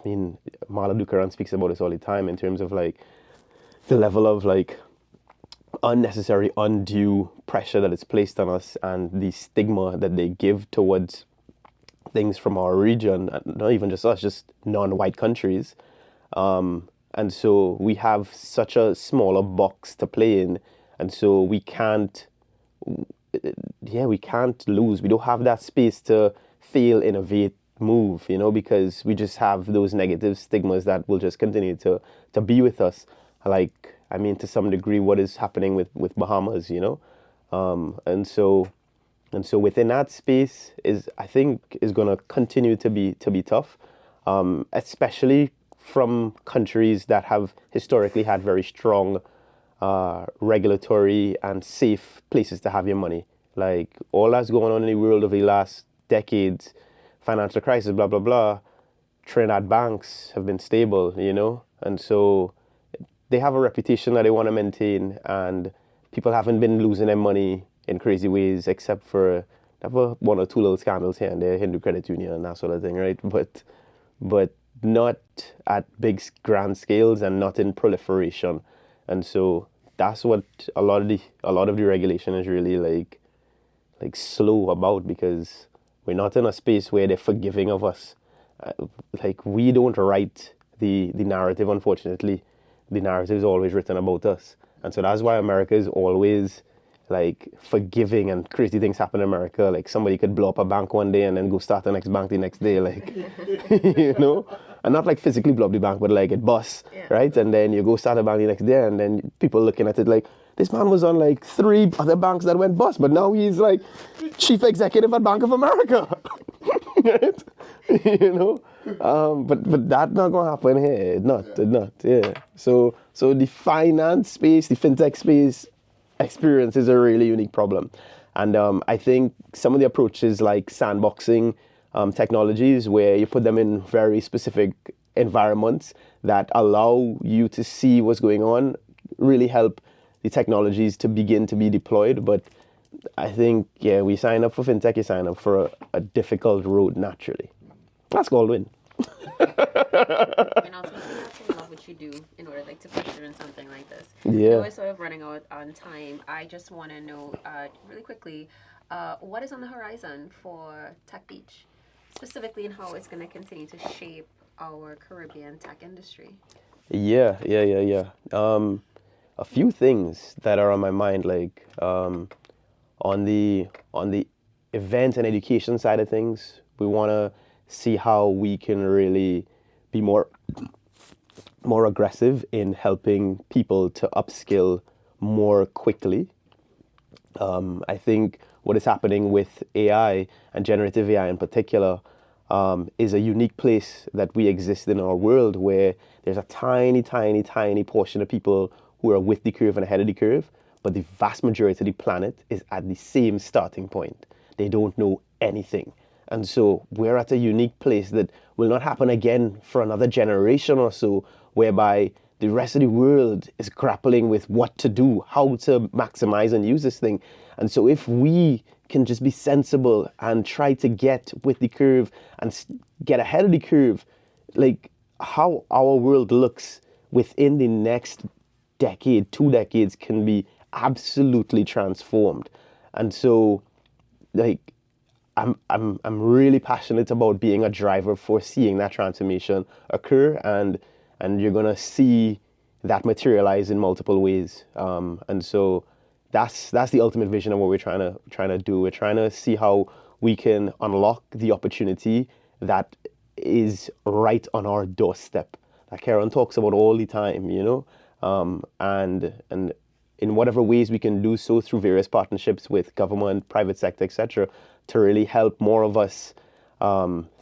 mean, Marla Keron speaks about this all the time in terms of like the level of like unnecessary, undue pressure that is placed on us, and the stigma that they give towards things from our region, and not even just us, just non-white countries. And so we have such a smaller box to play in, and so we can't lose. We don't have that space to fail, innovate, move, you know, because we just have those negative stigmas that will just continue to be with us. Like, I mean, to some degree, what is happening with Bahamas, you know? And so within that space I think is going to continue to be tough, especially from countries that have historically had very strong regulatory and safe places to have your money. Like all that's going on in the world over the last decades, financial crisis, blah, blah, blah. Trinidad banks have been stable, and so they have a reputation that they want to maintain, and people haven't been losing their money in crazy ways, except for one or two little scandals here and there, Hindu Credit Union and that sort of thing, right? But not at big grand scales and not in proliferation, and so that's what a lot of the regulation is really like slow about, because we're not in a space where they're forgiving of us. Like, we don't write the narrative, unfortunately. The narrative is always written about us. And so that's why America is always like forgiving, and crazy things happen in America. Like, somebody could blow up a bank one day and then go start the next bank the next day, like, and not like physically blow up the bank, but like it busts, right? And then you go start a bank the next day, and then people looking at it like, this man was on like 3 other banks that went bust, but now he's like chief executive at Bank of America. Right? But that's not gonna happen here. It's not. Yeah. So the finance space, the fintech space experience is a really unique problem, and I think some of the approaches like sandboxing technologies, where you put them in very specific environments that allow you to see what's going on, really help the technologies to begin to be deployed. But I think, we sign up for fintech, you sign up for a difficult road naturally. That's Goldwyn. And also, you have to love what you do in order to push through in something like this. Yeah. We're sort of running out on time. I just want to know really quickly, what is on the horizon for Tech Beach, specifically, and how it's going to continue to shape our Caribbean tech industry? Yeah. A few things that are on my mind, like on the event and education side of things, we want to see how we can really be more aggressive in helping people to upskill more quickly. I think what is happening with AI and generative AI in particular is a unique place that we exist in our world, where there's a tiny portion of people who are with the curve and ahead of the curve, but the vast majority of the planet is at the same starting point. They don't know anything. And so we're at a unique place that will not happen again for another generation or so, whereby the rest of the world is grappling with what to do, how to maximize and use this thing. And so if we can just be sensible and try to get with the curve and get ahead of the curve, like how our world looks within the next decade, 2 decades, can be absolutely transformed. And so, like, I'm really passionate about being a driver for seeing that transformation occur, and you're gonna see that materialize in multiple ways. And so that's the ultimate vision of what we're trying to do. We're trying to see how we can unlock the opportunity that is right on our doorstep, that Keron talks about all the time, and in whatever ways we can do so through various partnerships with government, private sector, etc., to really help more of us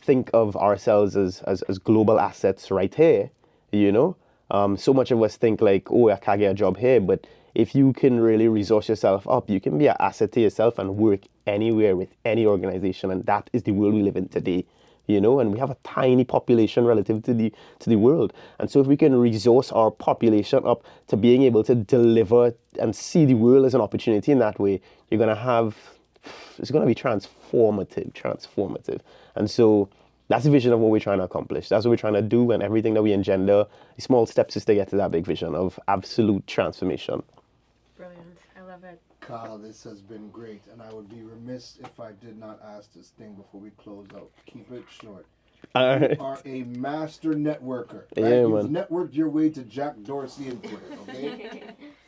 think of ourselves as global assets right here, So much of us think like, oh, I can't get a job here, but if you can really resource yourself up, you can be an asset to yourself and work anywhere with any organization, and that is the world we live in today. And we have a tiny population relative to the world. And so if we can resource our population up to being able to deliver and see the world as an opportunity in that way, it's going to be transformative. And so that's the vision of what we're trying to accomplish. That's what we're trying to do, and everything that we engender, the small steps is to get to that big vision of absolute transformation. Brilliant. I love it. Kyle, this has been great, and I would be remiss if I did not ask this thing before we close out. Keep it short. You are a master networker. Right? Yeah, You've man. networked your way to Jack Dorsey and Twitter, okay?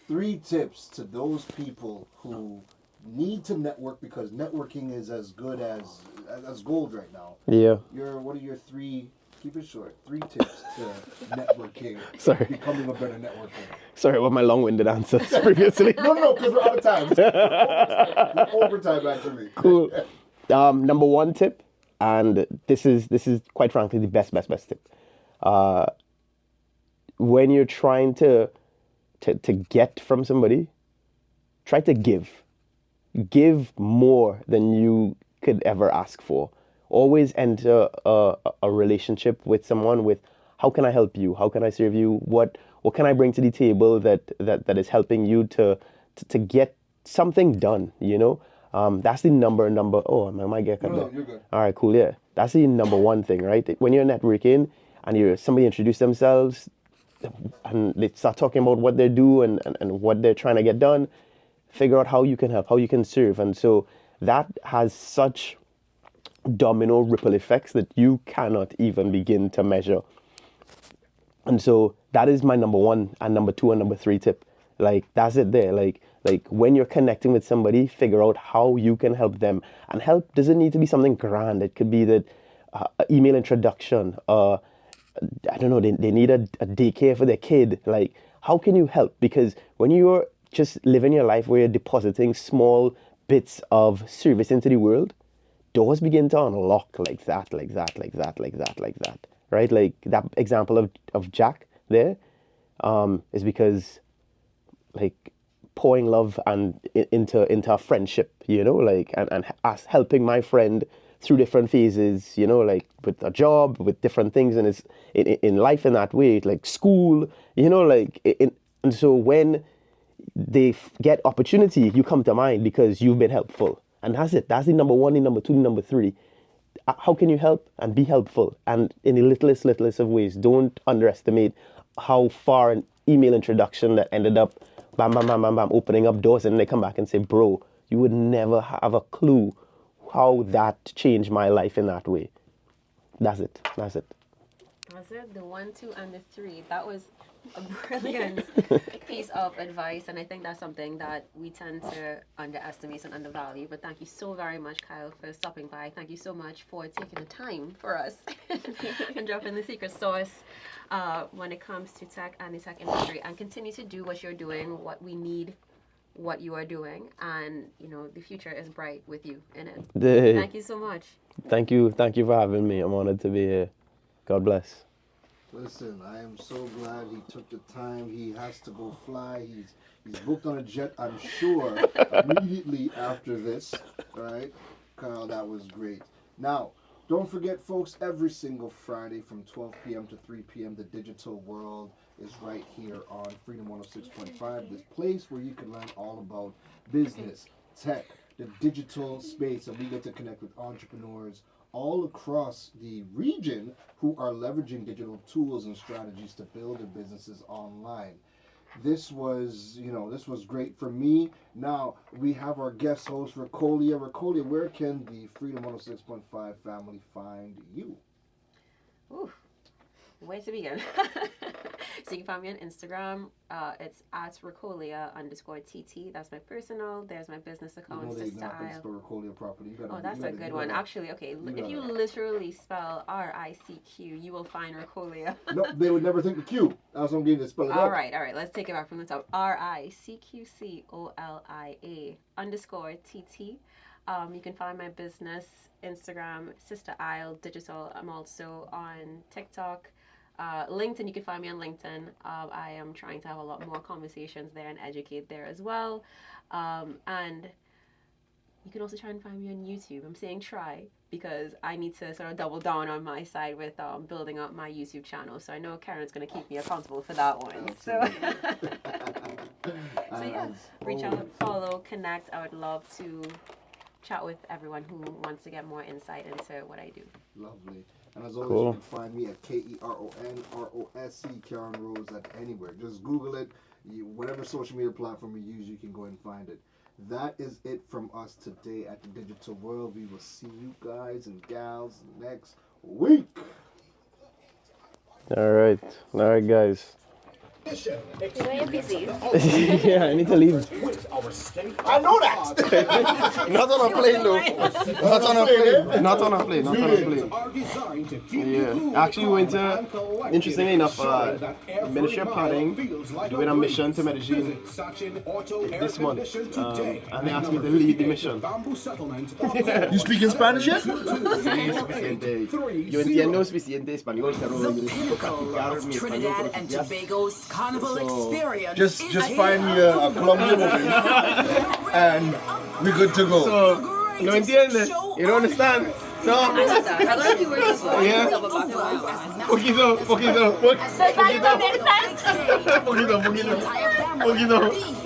3 tips to those people who need to network, because networking is as good as gold right now. Yeah. What are your 3? Keep it short. 3 tips to networking. Sorry. Becoming a better networker. Sorry about my long-winded answers previously. No, because we're out of time. We're overtime, actually. Cool. Number 1 tip, and this is quite frankly the best tip. When you're trying to get from somebody, try to give more than you could ever ask for always enter a relationship with someone with, how can I help you? How can I serve you? What can I bring to the table that is helping you to get something done, you know? That's the number. Oh, I might get cut No, there. you're good. All right, cool, yeah. That's the number one thing, right? When you're networking and somebody introduce themselves and they start talking about what they do and what they're trying to get done, figure out how you can help, how you can serve. And so that has such domino ripple effects that you cannot even begin to measure. And so that is my number one and number two and number three tip. Like, that's it there. Like when you're connecting with somebody, figure out how you can help them. And help doesn't need to be something grand. It could be that email introduction. I don't know, they need a daycare for their kid. Like, how can you help? Because when you're just living your life where you're depositing small bits of service into the world, doors begin to unlock like that. Right? Like that example of Jack there is because, like, pouring love and into a friendship, you know, like, and us helping my friend through different phases, you know, like with a job, with different things in life in that way, like school, you know, like, and so when they get opportunity, you come to mind because you've been helpful. And that's it. That's the number one, the number two, the number three. How can you help and be helpful? And in the littlest of ways, don't underestimate how far an email introduction that ended up bam, bam, bam, bam, bam, opening up doors, and they come back and say, bro, you would never have a clue how that changed my life in that way. That's it. That's it. The 1, 2, and the 3. That was a brilliant piece of advice, and I think that's something that we tend to underestimate and undervalue. But thank you so very much, Kyle, for stopping by. Thank you so much for taking the time for us and dropping the secret sauce when it comes to tech and the tech industry, and continue to do what you're doing, what we need, what you are doing, and you know the future is bright with you in it. Thank you so much. Thank you for having me. I'm honored to be here. God bless. Listen, I am so glad he took the time. He has to go fly. He's booked on a jet, I'm sure, immediately after this. All right, Kyle, that was great. Now, don't forget, folks, every single Friday from 12 p.m. to 3 p.m., the digital world is right here on Freedom 106.5, this place where you can learn all about business, tech, the digital space, and we get to connect with entrepreneurs all across the region who are leveraging digital tools and strategies to build their businesses online. This was great for me. Now we have our guest host, Ricolia. Ricolia, where can the Freedom 106.5 family find you? Ooh, where to begin? So you can find me on Instagram. It's at Ricolia_TT. That's my personal. There's my business account. You know they're not going to spell Ricolia properly. That's a good one. Actually, okay, if you literally spell RICQ, you will find Ricolia. No, they would never think the Q. That's what I'm getting to spell it out. All right. Let's take it back from the top. RICQCOLIA_TT. You can find my business Instagram, Sister Isle Digital. I'm also on TikTok. LinkedIn, you can find me on LinkedIn. I am trying to have a lot more conversations there and educate there as well. And you can also try and find me on YouTube. I'm saying try because I need to sort of double down on my side with building up my YouTube channel. So I know Keron's going to keep me accountable for that one. So yeah, reach out, follow, connect. I would love to chat with everyone who wants to get more insight into what I do. Lovely. And as always, you can find me at KERONROSC, Keron Rose, at anywhere. Just Google it. Whatever social media platform you use, you can go and find it. That is it from us today at the Digital World. We will see you guys and gals next week. All right, guys. You're busy. Yeah, I need to leave. I know that. Not on a plane, though. Not on a plane. Yeah. Actually, we went to, interestingly enough, Ministry of Planning doing a mission to Medellin this month. And they asked me to lead the mission. You speak in Spanish yet? Yo entiendo suficiente español, pero Trinidad and Tobago's carnival experience. Just find me a Colombian woman and we're good to go. So, no entiende. You don't understand. No. I love that. I learned a few words as well. Yeah. Double back to wow. Poquito. Does that even make sense? Poquito.